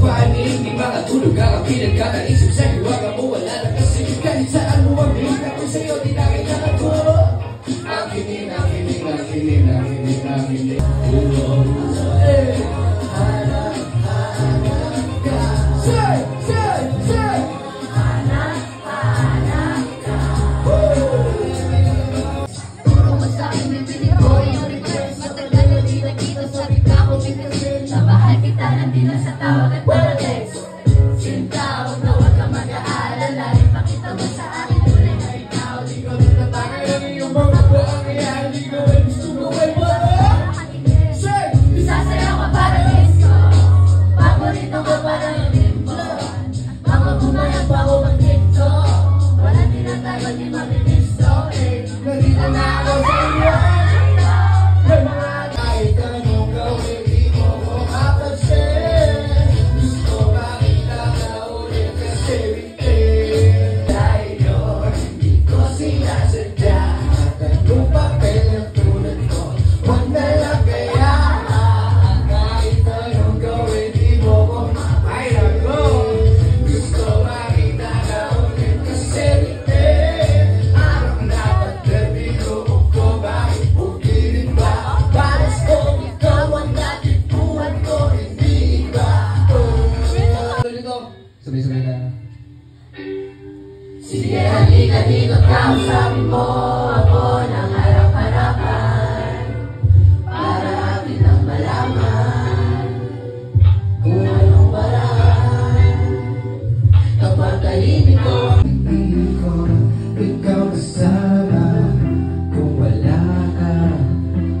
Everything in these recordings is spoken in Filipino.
panig, di mga tulog ang pinagkakaisip sa hiwaga mo, wala na kasi kahit saan mo ang bihis na kung sa'yo di na kailangan ko. Akinin, akinin, akinin, akinin, akinin. Say, say, say. Hanap, hanap ka. Puro mo sa'kin, bibili ko yung request. Matagal na di nakita, sabi ka ko bigkasin. Namahal kita, nandin lang sa tawag at paratext. Sinta, huwag na huwag ka mag-aalala. Ipakita mo sa akin, tunay na ikaw. Di ko rin natangay ang iyong mga buwang kaya hindi ko rin gusto mo ay mo. Say, isasayaw ka para disco. Paborito ka para limbo. Mga bumayang pa ako mag-tiktok. Wala tinatawag di mag-listo. Nandito na ako sa iyo. May mga kahit anong gawin, di mo ko mapansin. Gusto makita na ulit kasi weekend. Dahil yun, hindi ko sinasadya. At anong papel ang tulad ko, huwag na lang kaya. Kahit anong gawin, di mo ko mapailan ko. Gusto makita na ulit kasi weekend. Araw na pagdabilo ko, bakit pugilit ba? Pares ko, ikaw ang dating buwan ko, hindi ba? Sabay-sabay na. Sige, halika dito, kausapin mo ako ng harap-harapan para atin ang malaman kung anong paraan kapag tahimik ko ang piling ko, ikaw kasama kung wala ka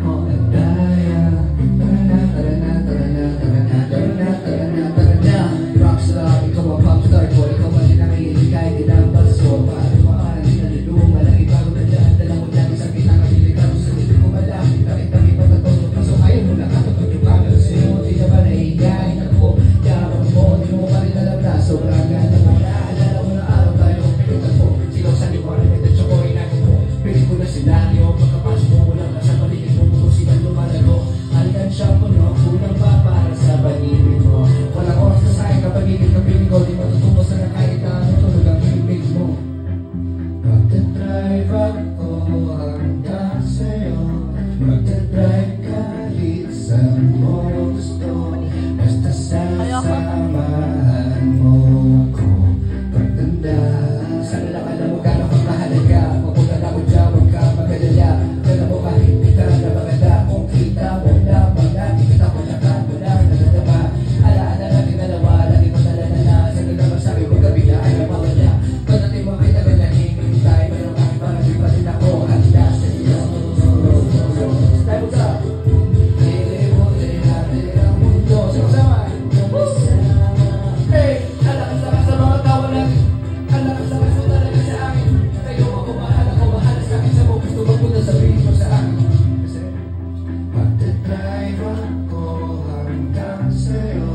o ang daya. Tara na, tara na, tara na, tara na, tara na, tara na, tara na. Rockstar, ikaw ang popstar ko, ikaw ang nangihilig kahit di lang paso. Paano maaari na niluma lang ibago na dyan, dala mo dyan isang kitang niligaw sa dito ko malapit, takit-takit pa natulog kaso ayaw mo lang kapag yung camera sa'yo, di na ba nahihiyain ako, yaman mo, di mo pa rin alam na sobrang ganda mo, naaalala mo na araw tayo, pinutan mo, sigaw sa liwanag, nagtatso ko inagin mo, pelikula senaryo, pagkapasok mo walang nasa paligid mo, puro silang lumalago, halikan siya puno, kulang pa para sa panibig mo, walang oras na sa'yo kapag ibig na piling ko, di matutupo sa kahit na ano tulog ang ibig mo. Magdadrive ako hanggang sa'yo, magdadrive kahit saan mo gusto, basta sasamahan mo ako pagtanda. Sana lang alam mo gano'n kang mahalaga, mapunta na ko dyan, huwag ka mag-alala. Dala mo kahit di ka na maganda, kung kita mo na mga kita ko na ka, wala na nadama. Alaala natin dalawa, lagi mo nalalala, sa gagawang sabi mo gabi na ay mawala. Pagdating mo ay tagal na hihintay, mayroon kang parang di pa rin ako handa sa iyo. Style mo sa lilimutin natin ang mundo. Sama-sama. Hey, alakas-lakas sa mga tawa natin. Alakas-lakas mo talaga sa akin. Kayo ako bahala sa akin. Sa mo gusto magpunta sabihin mo sa akin. Kasi magdadrive ako hanggang sa'yo.